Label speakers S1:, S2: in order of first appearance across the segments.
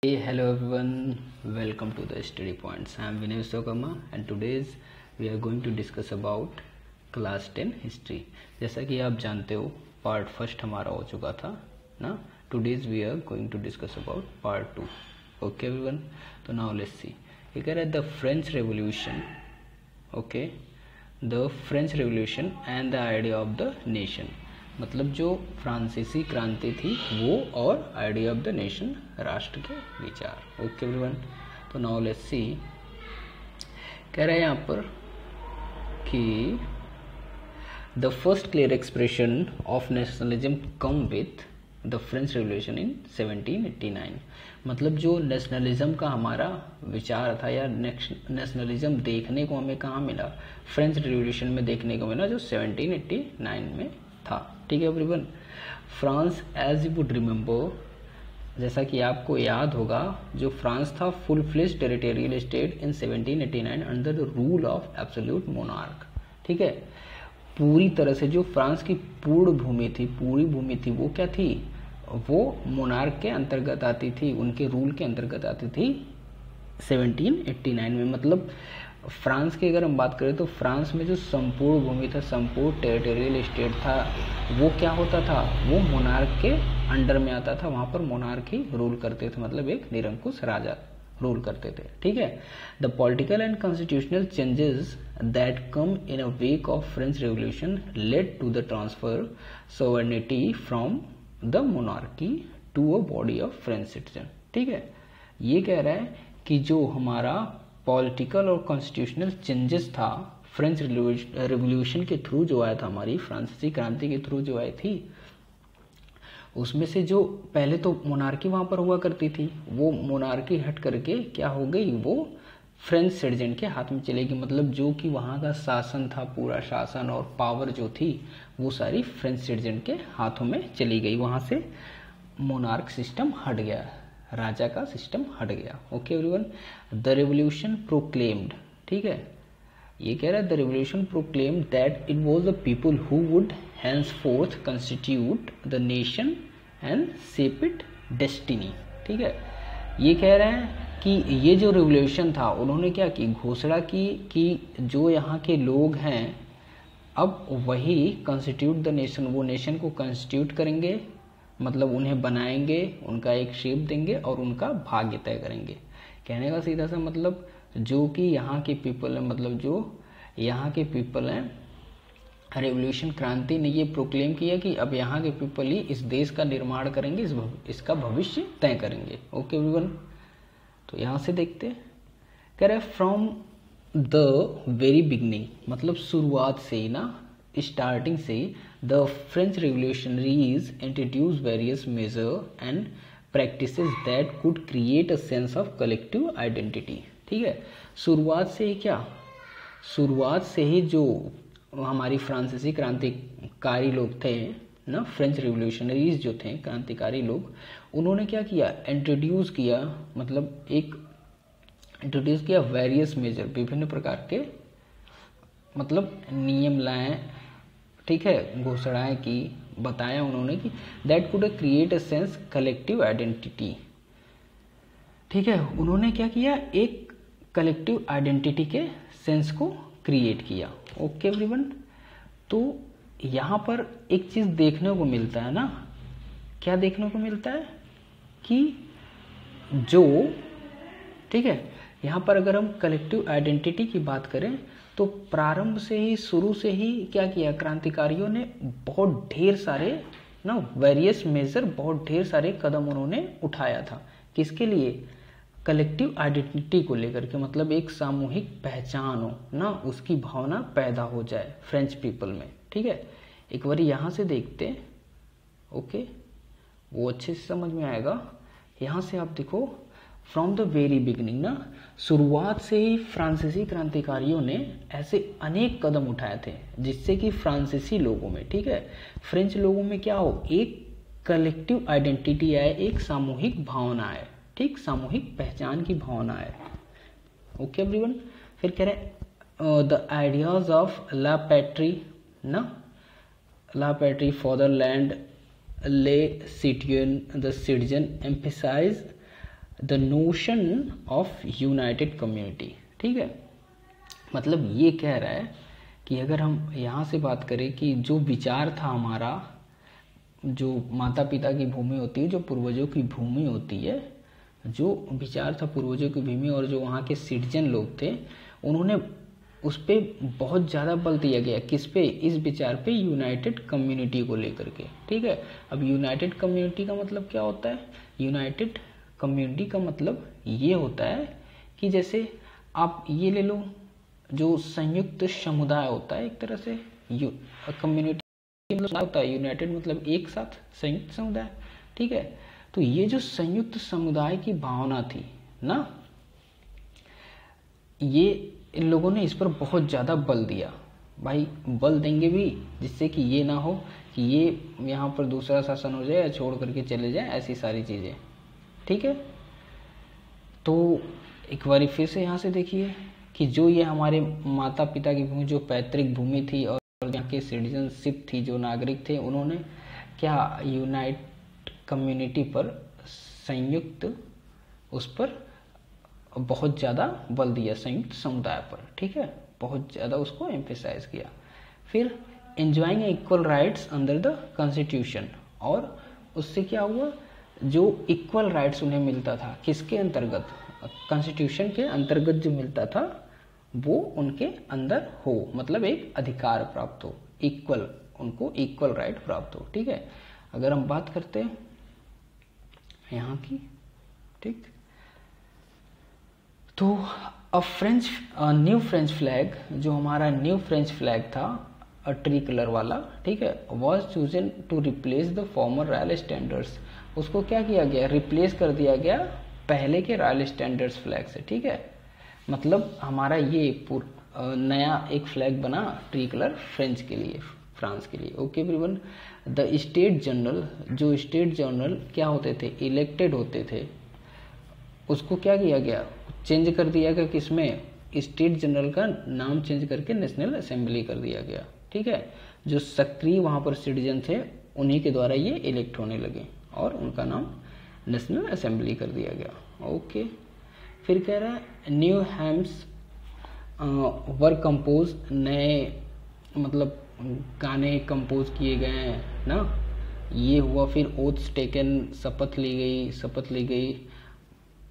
S1: Hey, hello everyone, welcome to the study points. I am Vinay Sokama and today's we are going to discuss about class 10 history. जैसा कि आप जानते हो part first हमारा हो चुका था ना. Today's we are going to discuss about part 2. Okay everyone, तो now let's see. ये कह रहा है the French Revolution. Okay, the French Revolution and the idea of the nation. मतलब जो फ्रांसीसी क्रांति थी वो और आइडिया ऑफ द नेशन, राष्ट्र के विचार. ओके एवरीवन, तो नाउ लेट्स सी. कह रहा है यहाँ पर कि the first clear expression of nationalism come with the French revolution in 1789. मतलब जो नेशनलिज्म का हमारा विचार था या नेशनलिज्म देखने को हमें कहाँ मिला, फ्रेंच रेवोल्यूशन में देखने को मिला जो 1789 में था. ठीक है everyone. France as you would remember, जैसा कि आपको याद होगा, जो फ्रांस था full fledged territorial state in 1789 under the rule of absolute monarch. ठीक है, पूरी तरह से जो फ्रांस की पूरी भूमि थी वो क्या थी, वो मोनार्क के अंतर्गत आती थी, उनके रूल के अंतर्गत आती थी 1789 में. मतलब फ्रांस की अगर हम बात करें तो फ्रांस में जो संपूर्ण भूमि था, संपूर्ण टेरिटोरियल स्टेट था, वो क्या होता था, वो मोनार्क के अंडर में आता था. वहां पर मोनार्क ही रूल करते थे, मतलब एक निरंकुश राजा रूल करते थे. ठीक है. The political and constitutional changes that come in a wake of French revolution led to the transfer sovereignty from the monarchy to a body of French citizen. ठीक है, ये कह रहा है कि जो हमारा पॉलिटिकल और कॉन्स्टिट्यूशनल चेंजेस था फ्रेंच रेवोल्यूशन के थ्रू जो आया था, हमारी फ्रांसीसी क्रांति के थ्रू जो आई थी, उसमें से जो पहले तो मोनार्की वहां पर हुआ करती थी, वो मोनार्की हट करके क्या हो गई, वो फ्रेंच सिटीजन के हाथ में चलेगी. मतलब जो कि वहां का शासन था, पूरा शासन और पावर जो थी वो सारी फ्रेंच सिटीजन के हाथों में चली गई. वहां से मोनार्क सिस्टम हट गया, राजा का सिस्टम हट गया. Okay everyone. The revolution proclaimed, ठीक है, ये कह रहा है the revolution proclaimed that it was the people who would henceforth constitute the nation and shape it destiny. ठीक है, ये कह रहे हैं कि ये जो रेवोल्यूशन था, उन्होंने क्या की, घोषणा की कि जो यहाँ के लोग हैं अब वही कंस्टिट्यूट द नेशन, वो नेशन को कंस्टिट्यूट करेंगे, मतलब उन्हें बनाएंगे, उनका एक शेप देंगे और उनका भाग्य तय करेंगे. कहने का सीधा सा मतलब जो कि यहाँ के पीपल है, मतलब जो यहाँ के पीपल हैं, रेवोल्यूशन क्रांति ने ये प्रोक्लेम किया कि अब यहाँ के पीपल ही इस देश का निर्माण करेंगे, इसका भविष्य तय करेंगे. ओके एवरीवन, तो यहाँ से देखते कह रहे फ्रॉम द वेरी बिगनिंग, मतलब शुरुआत से ही ना, स्टार्टिंग से the French revolutionaries introduce various measure and practices that could create a sense of collective identity. ठीक है, शुरुआत से ही क्या, शुरुआत से ही जो हमारी फ्रांसीसी क्रांतिकारी लोग थे ना, फ्रेंच रिवोल्यूशनरीज जो थे, क्रांतिकारी लोग, उन्होंने क्या किया, इंट्रोड्यूस किया, मतलब एक इंट्रोड्यूस किया वेरियस मेजर, विभिन्न प्रकार के मतलब नियम लाए. ठीक है, घोषणाएं की, बताया उन्होंने कि that could create a sense collective identity. ठीक है, उन्होंने क्या किया, एक कलेक्टिव आइडेंटिटी के सेंस को क्रिएट किया. ओके एवरीवन, तो यहाँ पर एक चीज देखने को मिलता है ना, क्या देखने को मिलता है कि जो, ठीक है, यहाँ पर अगर हम कलेक्टिव आइडेंटिटी की बात करें तो प्रारंभ से ही, शुरू से ही क्या किया, क्रांतिकारियों ने बहुत ढेर सारे ना वेरियस मेजर, बहुत ढेर सारे कदम उन्होंने उठाया था. किसके लिए, कलेक्टिव आइडेंटिटी को लेकर के, मतलब एक सामूहिक पहचान हो ना, उसकी भावना पैदा हो जाए फ्रेंच पीपल में. ठीक है, एक बार यहाँ से देखते. ओके, वो अच्छे से समझ में आएगा. यहाँ से आप देखो, फ्रॉम द वेरी बिगिनिंग ना, शुरुआत से ही फ्रांसीसी क्रांतिकारियों ने ऐसे अनेक कदम उठाए थे जिससे कि फ्रांसीसी लोगों में, ठीक है, फ्रेंच लोगों में क्या हो, एक कलेक्टिव आइडेंटिटी आए, एक सामूहिक भावना आए. ठीक, सामूहिक पहचान की भावना है. ओके एवरीवन, फिर कह रहे the ideas of la patrie ना, la patrie fatherland le citizen the citizen emphasise the notion of united community. ठीक है, मतलब ये कह रहा है कि अगर हम यहाँ से बात करें कि जो विचार था हमारा, जो माता पिता की भूमि होती है, जो पूर्वजों की भूमि होती है, जो विचार था पूर्वजों की भूमि, और जो वहाँ के सिटीजन लोग थे, उन्होंने उस पर बहुत ज़्यादा बल दिया गया। किस पे? इस विचार पे, यूनाइटेड कम्युनिटी को लेकर के। ठीक है, अब यूनाइटेड कम्युनिटी का मतलब क्या होता है? यूनाइटेड कम्युनिटी का मतलब ये होता है कि जैसे आप ये ले लो, जो संयुक्त समुदाय होता है, एक तरह से कम्युनिटी मतलब होता है, यूनाइटेड मतलब एक साथ, संयुक्त समुदाय। ठीक है, तो ये जो संयुक्त समुदाय की भावना थी ना, ये इन लोगों ने इस पर बहुत ज़्यादा बल दिया। भाई बल देंगे भी जिससे कि ये ना हो कि ये यहाँ पर दूसरा शासन हो जाए या छोड़ करके चले जाए, ऐसी सारी चीज़ें। ठीक है, तो एक बार फिर से यहाँ से देखिए कि जो ये हमारे माता पिता की भूमि, जो पैतृक भूमि थी और यहाँ के सिटीजनशिप थी, जो नागरिक थे, उन्होंने क्या यूनाइट कम्युनिटी पर, संयुक्त, उस पर बहुत ज़्यादा बल दिया, संयुक्त समुदाय पर। ठीक है, बहुत ज़्यादा उसको एम्फेसाइज किया। फिर enjoying equal rights under the constitution, और उससे क्या हुआ, जो इक्वल राइट्स उन्हें मिलता था, किसके अंतर्गत? कॉन्स्टिट्यूशन के अंतर्गत जो मिलता था वो उनके अंदर हो, मतलब एक अधिकार प्राप्त हो, इक्वल, उनको इक्वल राइट प्राप्त हो। ठीक है, अगर हम बात करते हैं यहाँ की, ठीक, तो न्यू फ्रेंच फ्लैग, जो हमारा न्यू फ्रेंच फ्लैग था, ट्री कलर वाला, ठीक है, was chosen to replace the former royal standards. उसको क्या किया गया? रिप्लेस कर दिया गया पहले के रॉयल स्टैंडर्ड्स फ्लैग से। ठीक है, मतलब हमारा ये नया एक फ्लैग बना ट्री कलर फ्रेंच के लिए, फ्रांस के लिए। Okay everyone, the state general, जो स्टेट जनरल क्या होते थे? इलेक्टेड होते थे, उसको क्या किया गया? चेंज कर दिया गया, किसमें? स्टेट जनरल का नाम चेंज करके नेशनल असेंबली कर दिया गया। ठीक है, जो सक्रिय वहाँ पर सिटीजन थे उन्हीं के द्वारा ये इलेक्ट होने लगे और उनका नाम नेशनल असेंबली कर दिया गया। ओके, फिर कह रहा है न्यू हैम्स वर कंपोज, नए मतलब गाने कंपोज किए गए हैं ना, ये हुआ। फिर ओथ्स टेकन, शपथ ली गई।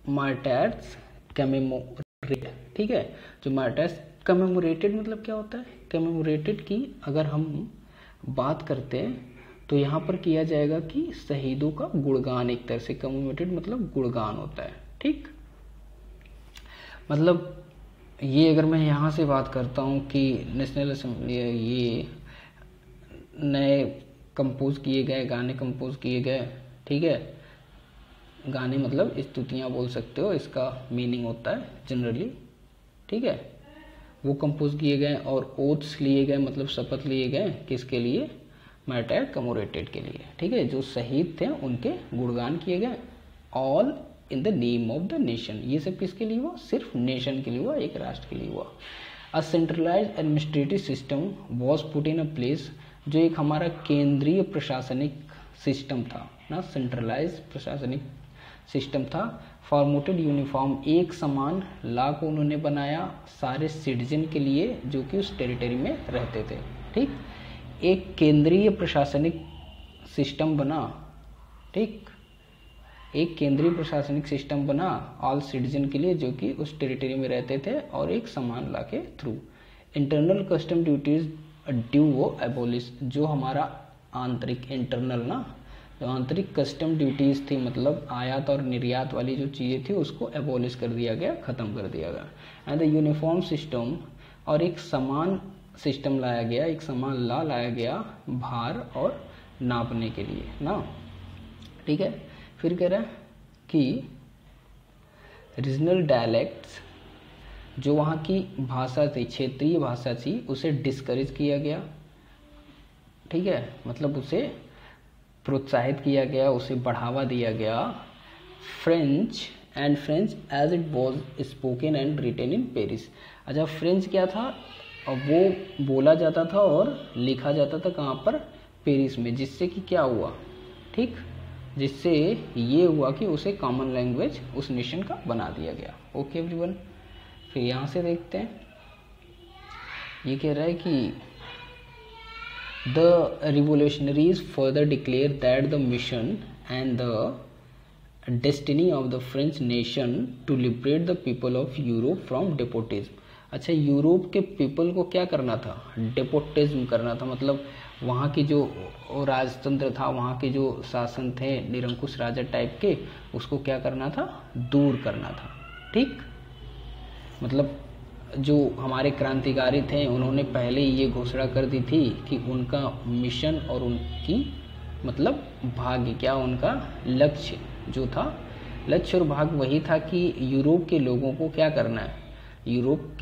S1: मार्टायर्स कमेमोरेट, ठीक है, जो मार्टायर्स कमेमोरेटेड मतलब क्या होता है? कमेमोरेटेड की अगर हम बात करते हैं तो यहाँ पर किया जाएगा कि शहीदों का गुणगान, एक तरह से कमेमोरेटेड मतलब गुणगान होता है। ठीक, मतलब ये अगर मैं यहाँ से बात करता हूँ कि नेशनल असेंबली, ये नए कंपोज किए गए गाने कंपोज किए गए, ठीक है, गाने मतलब स्तुतियाँ बोल सकते हो, इसका मीनिंग होता है जनरली। ठीक है, वो कंपोज किए गए और ओथ्स लिए गए मतलब शपथ लिए गए, किसके लिए? मार्टायर कमेमोरेटेड के लिए। ठीक है, जो शहीद थे उनके गुणगान किए गए। All in the name of the nation, ये सब किसके लिए हुआ? सिर्फ नेशन के लिए हुआ, एक राष्ट्र के लिए हुआ। A centralised administrative system was put in a place, जो एक हमारा केंद्रीय प्रशासनिक सिस्टम था ना, सेंट्रलाइज्ड प्रशासनिक सिस्टम था। फॉर्मेटेड यूनिफॉर्म, एक समान लॉ को उन्होंने बनाया सारे सिटीजन के लिए जो कि उस टेरिटरी में रहते थे। ठीक, एक केंद्रीय प्रशासनिक सिस्टम बना। ठीक, एक केंद्रीय प्रशासनिक सिस्टम बना ऑल सिटीजन के लिए जो कि उस टेरिटरी में रहते थे और एक समान लॉ के through. Internal custom duties due वो एबोलिश, जो हमारा आंतरिक, इंटरनल ना, जो आंतरिक कस्टम ड्यूटीज थी मतलब आयात और निर्यात वाली जो चीज़ें थी उसको एबोलिश कर दिया गया, ख़त्म कर दिया गया। एंड द यूनिफॉर्म सिस्टम, और एक समान सिस्टम लाया गया, एक समान लॉ लाया गया भार और नापने के लिए ना। ठीक है, फिर कह रहा है कि रीजनल डायलेक्ट्स, जो वहाँ की भाषा थी, क्षेत्रीय भाषा थी, उसे डिस्करेज किया गया। ठीक है, मतलब उसे प्रोत्साहित किया गया, उसे बढ़ावा दिया गया। French as it was spoken and written in Paris. अच्छा, फ्रेंच क्या था? वो बोला जाता था और लिखा जाता था कहाँ पर? पेरिस में, जिससे कि क्या हुआ? ठीक, जिससे ये हुआ कि उसे कॉमन लैंग्वेज उस नेशन का बना दिया गया। ओके एवरीवन, फिर यहाँ से देखते हैं, ये कह रहा है कि the revolutionaries further declare that the mission and the destiny of the French nation to liberate the people of Europe from despotism. अच्छा, यूरोप के पीपल को क्या करना था? डेपोटिज्म करना था, मतलब वहाँ की जो राजतंत्र था, वहाँ के जो शासन थे निरंकुश राजा टाइप के, उसको क्या करना था? दूर करना था। ठीक, मतलब जो हमारे क्रांतिकारी थे उन्होंने पहले ही ये घोषणा कर दी थी कि उनका मिशन और उनकी मतलब भाग्य क्या, उनका लक्ष्य जो था, लक्ष्य और भाग्य वही था कि यूरोप के लोगों को क्या करना है? यूरोप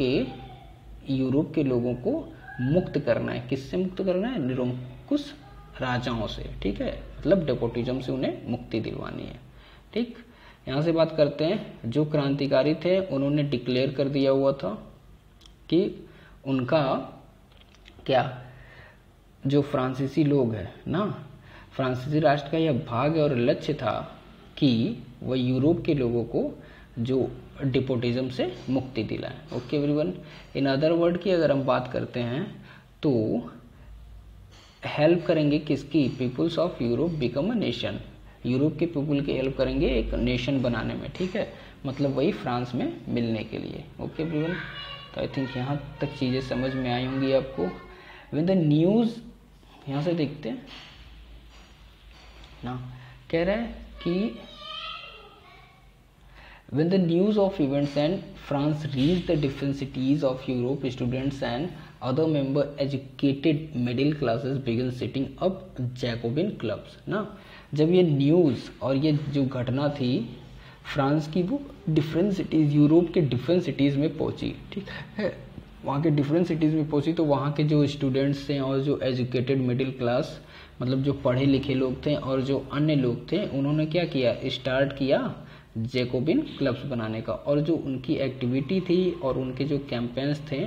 S1: के लोगों को मुक्त करना है। किससे मुक्त करना है? निरंकुश राजाओं से। ठीक है, मतलब डेपोटिज्म से उन्हें मुक्ति दिलवानी है। ठीक, यहाँ से बात करते हैं, जो क्रांतिकारी थे उन्होंने डिक्लेयर कर दिया हुआ था कि उनका क्या, जो फ्रांसीसी लोग हैं ना, फ्रांसीसी राष्ट्र का यह भाग्य और लक्ष्य था कि वह यूरोप के लोगों को जो डिपोटिज्म से मुक्ति दिलाए। Okay everyone, in other word की अगर हम बात करते हैं तो हेल्प करेंगे किसकी? Peoples of Europe become a nation. Europe के पीपुल की हेल्प करेंगे एक नेशन बनाने में। ठीक है, मतलब वही फ्रांस में मिलने के लिए। ओके एवरीवन, तो आई थिंक यहाँ तक चीज़ें समझ में आई होंगी आपको। व्हेन द न्यूज़, यहाँ से देखते हैं ना, कह रहा है कि when the news of events and France reached the different cities of Europe, students and other member educated middle classes began setting up Jacobin clubs। ना, जब ये न्यूज़ और ये जो घटना थी फ्रांस की, वो डिफरेंट सिटीज़, यूरोप के डिफरेंट सिटीज़ में पहुंची। ठीक है, वहाँ के डिफरेंट सिटीज़ में पहुंची तो वहाँ के जो स्टूडेंट्स थे और जो एजुकेटेड मिडिल क्लास, मतलब जो पढ़े लिखे लोग थे और जो अन्य लोग थे, उन्होंने क्या किया? स्टार्ट किया जैकोबिन क्लब्स बनाने का। और जो उनकी एक्टिविटी थी और उनके जो कैंपेन्स थे,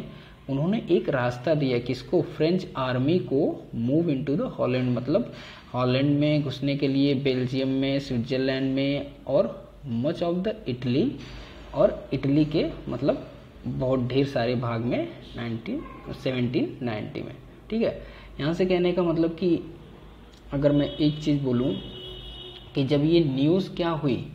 S1: उन्होंने एक रास्ता दिया किसको? फ्रेंच आर्मी को मूव इनटू द हॉलैंड, मतलब हॉलैंड में घुसने के लिए, बेल्जियम में, स्विट्जरलैंड में और मच ऑफ द इटली, और इटली के मतलब बहुत ढेर सारे भाग में 1790 में। ठीक है, यहाँ से कहने का मतलब कि अगर मैं एक चीज़ बोलूँ कि जब ये न्यूज़ क्या हुई,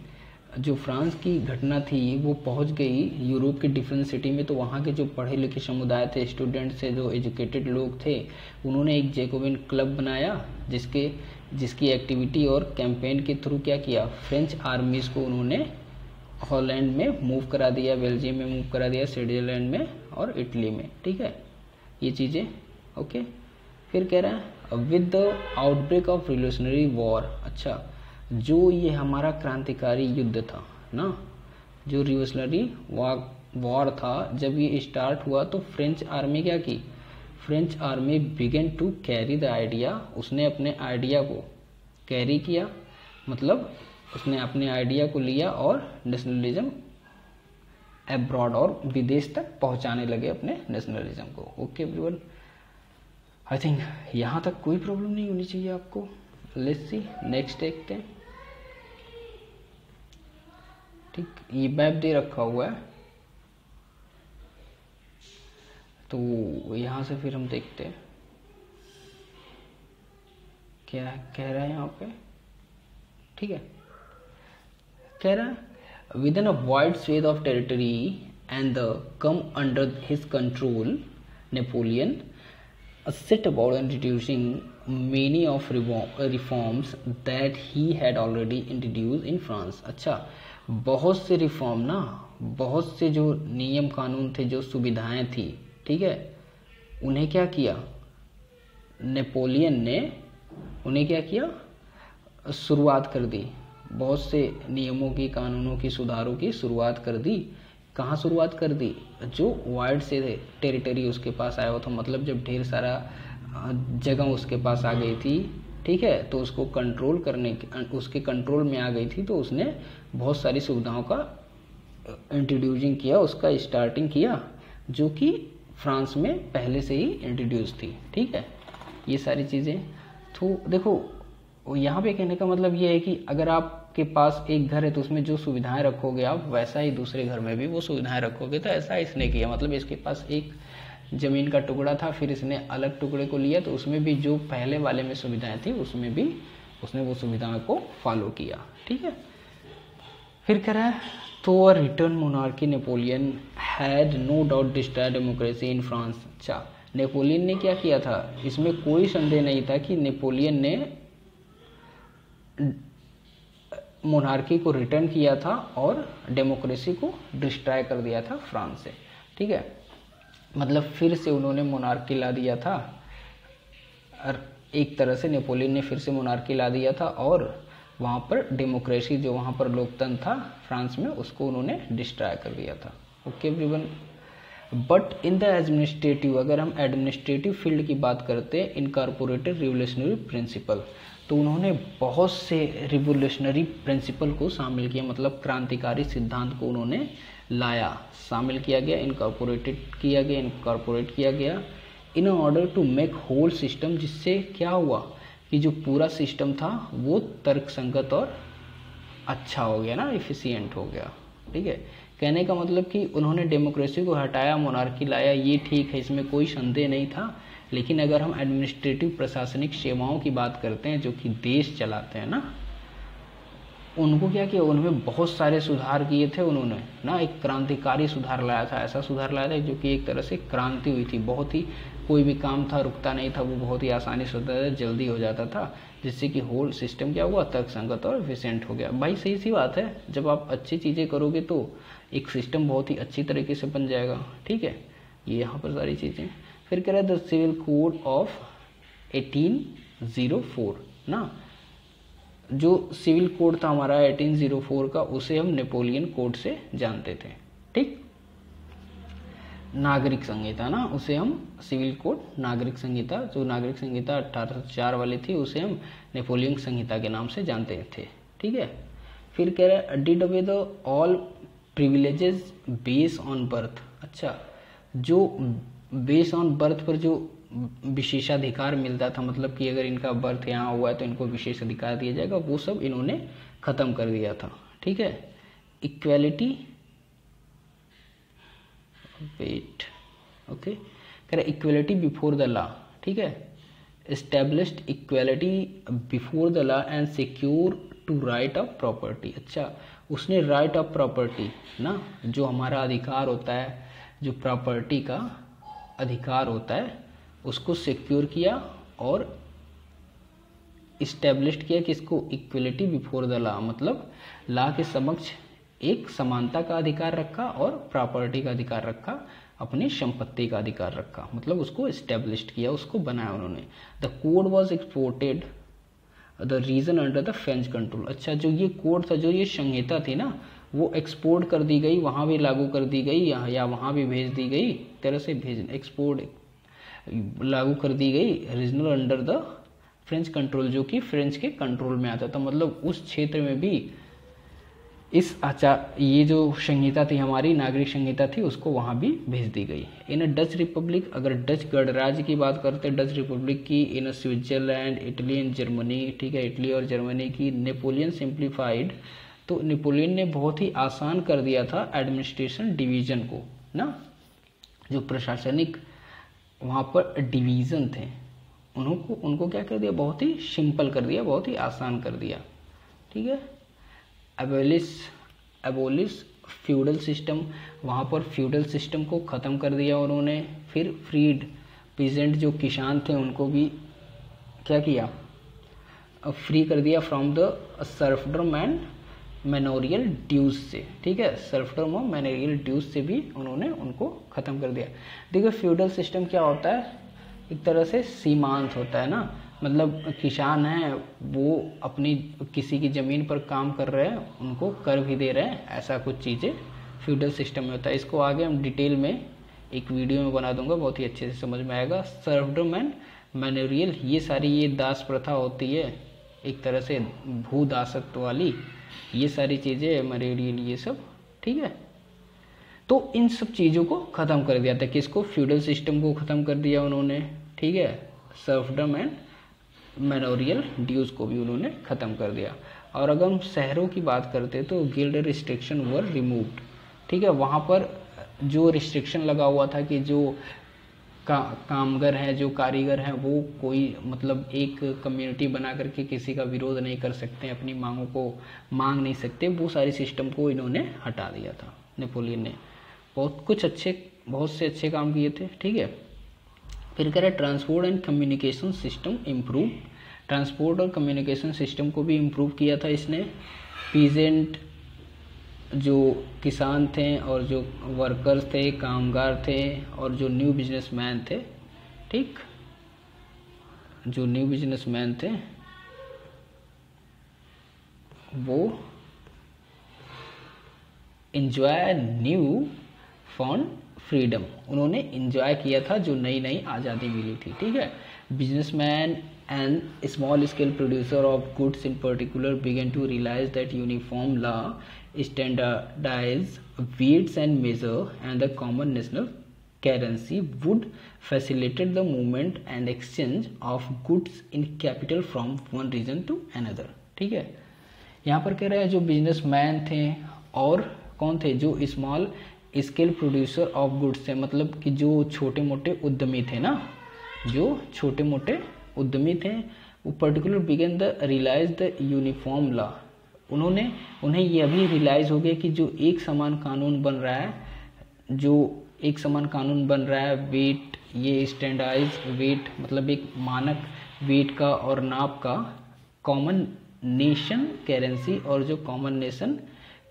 S1: जो फ्रांस की घटना थी वो पहुंच गई यूरोप के डिफरेंट सिटी में, तो वहाँ के जो पढ़े लिखे समुदाय थे, स्टूडेंट्स थे, जो एजुकेटेड लोग थे, उन्होंने एक जैकोबिन क्लब बनाया जिसकी एक्टिविटी और कैंपेन के थ्रू क्या किया? फ्रेंच आर्मीज़ को उन्होंने हॉलैंड में मूव करा दिया, बेल्जियम में मूव करा दिया, स्विट्जरलैंड में और इटली में। ठीक है, ये चीज़ें। ओके, फिर कह रहा है with the outbreak of revolutionary war. अच्छा, जो ये हमारा क्रांतिकारी युद्ध था ना, जो रिवोल्यूशनरी वॉर था, जब ये स्टार्ट हुआ तो फ्रेंच आर्मी क्या की? French army began to carry the idea, उसने अपने आइडिया को कैरी किया, मतलब उसने अपने आइडिया को लिया और नेशनलिज्म अब्रॉड और विदेश तक पहुंचाने लगे अपने नेशनलिज्म को। ओके एवरीवन, आई थिंक यहाँ तक कोई प्रॉब्लम नहीं होनी चाहिए आपको। लेट्स सी नेक्स्ट देखते हैं। ठीक, ये मैप दे रखा हुआ है, तो यहाँ से फिर हम देखते हैं क्या कह रहा है यहाँ पे। ठीक है, कह रहा है with in a wide swathe of territory and the come under his control, Napoleon set about introducing many of reforms that he had already introduced in France। अच्छा, बहुत से रिफॉर्म ना, बहुत से जो नियम कानून थे, जो सुविधाएं थी, ठीक है, उन्हें क्या किया? नेपोलियन ने उन्हें क्या किया? शुरुआत कर दी। बहुत से नियमों की, कानूनों की, सुधारों की शुरुआत कर दी। कहाँ शुरुआत कर दी? जो वाइड से टेरिटरी उसके पास आया हुआ था, मतलब जब ढेर सारा जगह उसके पास आ गई थी, ठीक है, तो उसको कंट्रोल करने, उसके कंट्रोल में आ गई थी, तो उसने बहुत सारी सुविधाओं का इंट्रोड्यूसिंग किया, उसका स्टार्टिंग किया, जो कि फ्रांस में पहले से ही इंट्रोड्यूस थी। ठीक है, ये सारी चीज़ें। तो देखो, यहाँ पे कहने का मतलब ये है कि अगर आपके पास एक घर है तो उसमें जो सुविधाएं रखोगे आप वैसा ही दूसरे घर में भी वो सुविधाएं रखोगे। तो ऐसा इसने किया, मतलब इसके पास एक जमीन का टुकड़ा था, फिर इसने अलग टुकड़े को लिया तो उसमें भी जो पहले वाले में सुविधाएं थी उसमें भी उसने वो सुविधाओं को फॉलो किया। ठीक है, फिर कह रहा है तो return monarchy Napoleon had no doubt destroy democracy in France. अच्छा, नेपोलियन ने क्या किया था, इसमें कोई संदेह नहीं था कि नेपोलियन ने मोनार्की को रिटर्न किया था और डेमोक्रेसी को डिस्ट्रॉय कर दिया था फ्रांस से। ठीक है, मतलब फिर से उन्होंने मोनार्की ला दिया था, और एक तरह से नेपोलियन ने फिर से मोनार्की ला दिया था और वहाँ पर डेमोक्रेसी, जो वहाँ पर लोकतंत्र था फ्रांस में, उसको उन्होंने डिस्ट्रॉय कर दिया था। Okay everyone, but in the administrative, अगर हम एडमिनिस्ट्रेटिव फील्ड की बात करते हैं, इनकॉर्पोरेटेड रिवोल्यूशनरी प्रिंसिपल, तो उन्होंने बहुत से रिवोल्यूशनरी प्रिंसिपल को शामिल किया, मतलब क्रांतिकारी सिद्धांत को उन्होंने लाया, शामिल किया गया, इनकॉर्पोरेट किया गया in order to make whole system, जिससे क्या हुआ कि जो पूरा सिस्टम था वो तर्कसंगत और अच्छा हो गया ना, इफिशिएंट हो गया। ठीक है, कहने का मतलब कि उन्होंने डेमोक्रेसी को हटाया, मोनार्की लाया, ये ठीक है, इसमें कोई संदेह नहीं था। लेकिन अगर हम एडमिनिस्ट्रेटिव प्रशासनिक सेवाओं की बात करते हैं जो कि देश चलाते हैं ना, उनको क्या किया, उनमें बहुत सारे सुधार किए थे उन्होंने ना, एक क्रांतिकारी सुधार लाया था, ऐसा सुधार लाया था जो कि एक तरह से क्रांति हुई थी, बहुत ही कोई भी काम था रुकता नहीं था, वो बहुत ही आसानी से होता था, जल्दी हो जाता था, जिससे कि होल सिस्टम क्या हुआ, तर्कसंगत और एफिशिएंट हो गया। भाई सही सी बात है, जब आप अच्छी चीज़ें करोगे तो एक सिस्टम बहुत ही अच्छी तरीके से बन जाएगा। ठीक है, ये यहाँ पर सारी चीज़ें। फिर कह रहा है द सिविल कोड ऑफ 1804 ना, जो सिविल कोड था हमारा 1804 का, उसे हम नेपोलियन कोड से जानते थे। ठीक, नागरिक संहिता ना, उसे हम सिविल कोड नागरिक संहिता, जो नागरिक संहिता 1804 वाली थी, उसे हम नेपोलियन संहिता के नाम से जानते थे। ठीक है, फिर कह रहा है did away the all privileges base on birth. अच्छा, जो बेस ऑन बर्थ पर जो विशेषाधिकार मिलता था, मतलब कि अगर इनका बर्थ यहाँ हुआ है तो इनको विशेष अधिकार दिया जाएगा, वो सब इन्होंने खत्म कर दिया था। ठीक है, इक्वेलिटी, वेट, ओके, कह रहे इक्वेलिटी बिफोर द लॉ। ठीक है, established equality before the law and secure to right of property. अच्छा, उसने राइट ऑफ प्रॉपर्टी ना, जो हमारा अधिकार होता है, जो प्रॉपर्टी का अधिकार होता है, उसको सिक्योर किया और इस्टेब्लिश किया किसको, इक्वलिटी बिफोर द लॉ, मतलब लॉ के समक्ष एक समानता का अधिकार रखा और प्रॉपर्टी का अधिकार रखा, अपनी संपत्ति का अधिकार रखा, मतलब उसको इस्टेब्लिश किया, उसको बनाया उन्होंने। The code was exported the region under the French control. अच्छा, जो ये कोड था, जो ये संहिता थी ना, वो एक्सपोर्ट कर दी गई, वहाँ भी लागू कर दी गई, या वहाँ भी भेज दी गई, तरह से एक्सपोर्ट लागू कर दी गई, regional under the French control, जो कि फ्रेंच के कंट्रोल में आता था, मतलब उस क्षेत्र में भी इस ये जो संहिता थी हमारी, नागरिक संहिता थी, उसको वहाँ भी भेज दी गई। इन डच रिपब्लिक, अगर डच गणराज्य की बात करते हैं, डच रिपब्लिक की, in Switzerland, Italy and Germany, ठीक है, इटली और जर्मनी की, नेपोलियन सिंप्लीफाइड, तो नेपोलियन ने बहुत ही आसान कर दिया था एडमिनिस्ट्रेशन डिवीजन को ना, जो प्रशासनिक वहाँ पर डिवीज़न थे, उनको क्या कर दिया, बहुत ही सिंपल कर दिया, बहुत ही आसान कर दिया। ठीक है, एबोलिश फ्यूडल सिस्टम, वहाँ पर फ्यूडल सिस्टम को ख़त्म कर दिया उन्होंने। फिर फ्रीड पीजेंट, जो किसान थे, उनको भी क्या किया, फ्री कर दिया from the serfdom and manorial dues से। ठीक है, सर्फडम और मैनोरियल ड्यूज से भी उन्होंने उनको ख़त्म कर दिया। देखिए, फ्यूडल सिस्टम क्या होता है, एक तरह से सीमांत होता है ना, मतलब किसान हैं, वो अपनी किसी की ज़मीन पर काम कर रहे हैं, उनको कर भी दे रहे हैं, ऐसा कुछ चीज़ें फ्यूडल सिस्टम में होता है। इसको आगे हम डिटेल में एक वीडियो में बना दूंगा, बहुत ही अच्छे से समझ में आएगा। सर्फडम एंड मैनोरियल, ये सारी ये दास प्रथा होती है, एक तरह से भू दासत्व वाली, ये सारी चीज़ें, मैनोरियल, ये सब। ठीक है, तो इन सब चीज़ों को ख़त्म कर दिया था, किसको, फ्यूडल सिस्टम को ख़त्म कर दिया उन्होंने। ठीक है, सर्फडम एंड मैनोरियल ड्यूज को भी उन्होंने ख़त्म कर दिया। और अगर हम शहरों की बात करते तो गिल्ड रिस्ट्रिक्शन वर रिमूव्ड, ठीक है। वहाँ पर जो रिस्ट्रिक्शन लगा हुआ था कि जो कामगर हैं, जो कारीगर हैं, वो कोई मतलब एक कम्युनिटी बना करके किसी का विरोध नहीं कर सकते, अपनी मांगों को मांग नहीं सकते, वो सारी सिस्टम को इन्होंने हटा दिया था नेपोलियन ने। बहुत से अच्छे काम किए थे, ठीक है। फिर कह रहा है transport and communication system improve, transport और कम्युनिकेशन सिस्टम को भी इम्प्रूव किया था इसने। पीजेंट जो किसान थे और जो वर्कर्स थे, कामगार थे, और जो न्यू बिजनेसमैन थे, ठीक, जो न्यू बिजनेसमैन थे वो एंजॉय न्यू फॉर्म फ्रीडम, उन्होंने एंजॉय किया था जो नई नई आज़ादी मिली थी, ठीक है। Businessman and small scale producer of goods in particular began to realise that uniform law standardize weights and measure and the common national currency would facilitate the movement and exchange of goods in capital from one region to another, ठीक है। यहाँ पर कह रहा है जो businessman थे और कौन थे, जो small scale producer of goods थे, मतलब कि जो छोटे मोटे उद्यमी थे ना, जो छोटे मोटे उद्यमी थे, वो particular began the realise the uniform law, उन्हें यह भी रियलाइज़ हो गया कि जो एक समान कानून बन रहा है, वेट, ये स्टैंडर्डाइज वेट मतलब एक मानक वेट का और नाप का, कॉमन नेशन करेंसी, और जो कॉमन नेशन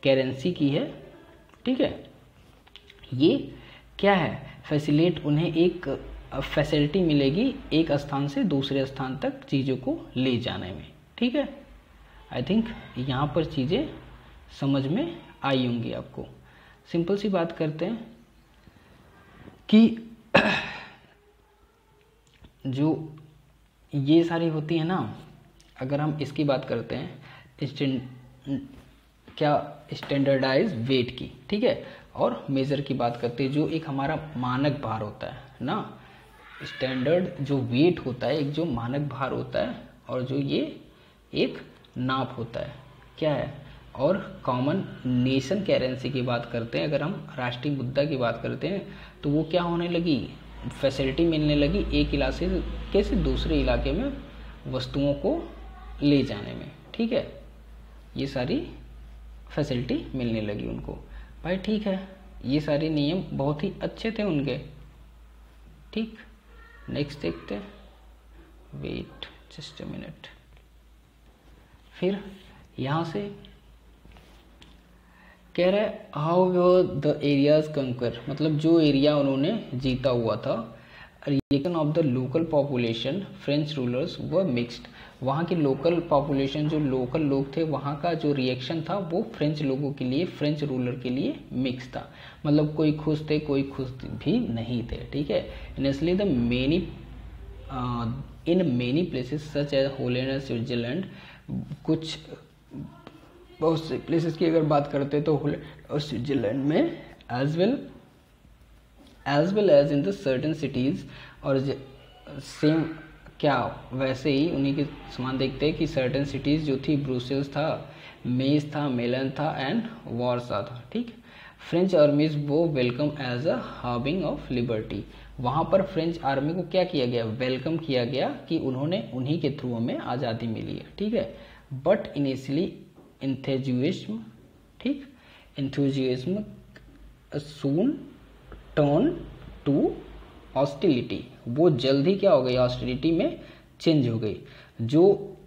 S1: करेंसी की है, ठीक है, ये क्या है, फैसिलिट, उन्हें एक फैसिलिटी मिलेगी एक स्थान से दूसरे स्थान तक चीज़ों को ले जाने में, ठीक है। आई थिंक यहाँ पर चीज़ें समझ में आई होंगी आपको। सिंपल सी बात करते हैं कि जो ये सारी होती है ना, अगर हम इसकी बात करते हैं स्टैंडर्डाइज वेट की, ठीक है, और मेज़र की बात करते हैं, जो एक हमारा मानक भार होता है ना, स्टैंडर्ड जो वेट होता है, एक जो मानक भार होता है, और जो ये एक नाप होता है, क्या है, और कॉमन नेशन करेंसी की बात करते हैं, अगर हम राष्ट्रीय मुद्रा की बात करते हैं, तो वो क्या होने लगी, फैसिलिटी मिलने लगी एक इलाके से दूसरे इलाके में वस्तुओं को ले जाने में, ठीक है, ये सारी फैसिलिटी मिलने लगी उनको। भाई ठीक है, ये सारे नियम बहुत ही अच्छे थे उनके, ठीक। नेक्स्ट देखते हैं, वेट जस्ट अ मिनट। फिर यहाँ से कह रहे हाउ द एरियाज कंकर, मतलब जो एरिया उन्होंने जीता हुआ था, reaction of the local population French rulers व मिक्स्ड, वहाँ की लोकल पॉपुलेशन, जो लोकल लोग थे, वहाँ का जो रिएक्शन था वो फ्रेंच लोगों के लिए, फ्रेंच रूलर के लिए मिक्स था, मतलब कोई खुश थे, कोई खुश भी नहीं थे, ठीक है। Initially the in many places such as Holland and Switzerland, कुछ बहुत से प्लेसेस की अगर बात करते हैं तो हॉलैंड और स्विट्जरलैंड में as well as in the certain cities, और सेम क्या वैसे ही उन्हीं के समान देखते हैं कि सर्टेन सिटीज़ जो थी, ब्रुसेल्स था, मेज था, मेलन था एंड वारसा था, ठीक। फ्रेंच आर्मीज वो welcome as a harbinger of liberty, वहाँ पर फ्रेंच आर्मी को क्या किया गया, वेलकम किया गया कि उन्हीं के थ्रू हमें आज़ादी मिली है, ठीक है। बट इनिशियली इंथेजुइज्म, ठीक, इंथुजिज्म सून टर्न टू हॉस्टिलिटी, वो जल्द ही क्या हो गई, हॉस्टिलिटी में चेंज हो गई। जो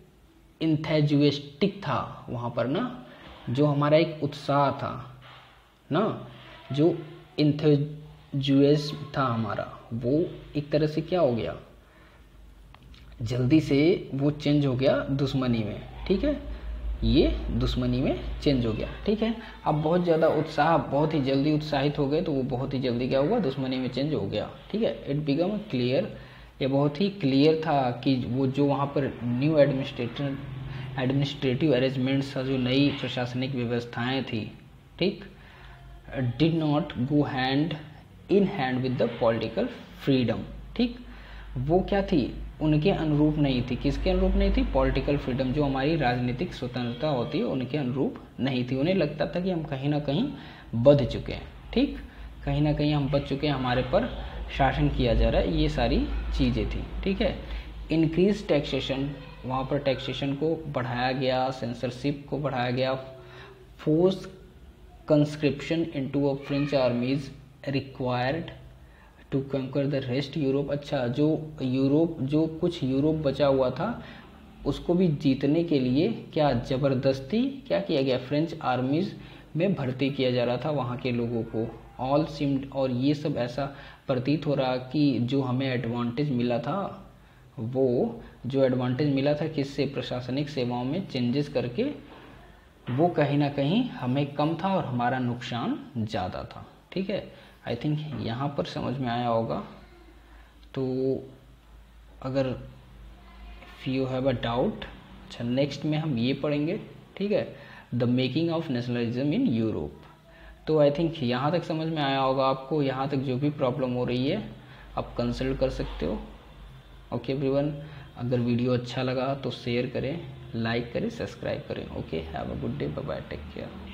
S1: इंथेजुइस्टिक था वहाँ पर ना, जो हमारा एक उत्साह था ना, जो इंथेजुइज्म था हमारा, वो एक तरह से क्या हो गया, जल्दी से वो चेंज हो गया दुश्मनी में, ठीक है, ये दुश्मनी में चेंज हो गया, ठीक है। अब बहुत ज़्यादा उत्साह, बहुत ही जल्दी उत्साहित हो गए, तो वो बहुत ही जल्दी क्या हुआ, दुश्मनी में चेंज हो गया, ठीक है। इट बिकम क्लियर, ये बहुत ही क्लियर था कि वो जो वहाँ पर न्यू एडमिनिस्ट्रेटिव अरेंजमेंट्स, जो नई प्रशासनिक व्यवस्थाएं थी, ठीक, did not go hand in hand with the political freedom, ठीक, वो क्या थी, उनके अनुरूप नहीं थी। किसके अनुरूप नहीं थी? पॉलिटिकल फ्रीडम, जो हमारी राजनीतिक स्वतंत्रता होती है उनके अनुरूप नहीं थी। उन्हें लगता था कि हम कहीं ना कहीं बध चुके हैं, ठीक, कहीं ना कहीं हम बच चुके हैं, हमारे पर शासन किया जा रहा है, ये सारी चीज़ें थी, ठीक है। इंक्रीज टैक्सेशन, वहाँ पर टैक्सेशन को बढ़ाया गया, सेंसरशिप को बढ़ाया गया, force conscription into a French armies required to conquer the rest Europe. अच्छा, जो कुछ यूरोप बचा हुआ था उसको भी जीतने के लिए क्या जबरदस्ती क्या किया गया? फ्रेंच आर्मीज में भर्ती किया जा रहा था वहाँ के लोगों को। ऑल सिम्ड, और ये सब ऐसा प्रतीत हो रहा कि जो हमें एडवांटेज मिला था, वो जो एडवांटेज मिला था किससे? प्रशासनिक सेवाओं में चेंजेस करके, वो कहीं ना कहीं हमें कम था और हमारा नुकसान ज़्यादा था, ठीक है। आई थिंक यहाँ पर समझ में आया होगा। तो अगर if you have a doubt, अच्छा नेक्स्ट में हम ये पढ़ेंगे, ठीक है, the making of nationalism in Europe. तो आई थिंक यहाँ तक समझ में आया होगा आपको। यहाँ तक जो भी प्रॉब्लम हो रही है आप कंसल्ट कर सकते हो। ओके एवरीवन, अगर वीडियो अच्छा लगा तो शेयर करें, लाइक करें, सब्सक्राइब करें। Okay, have a good day, bye bye, take care.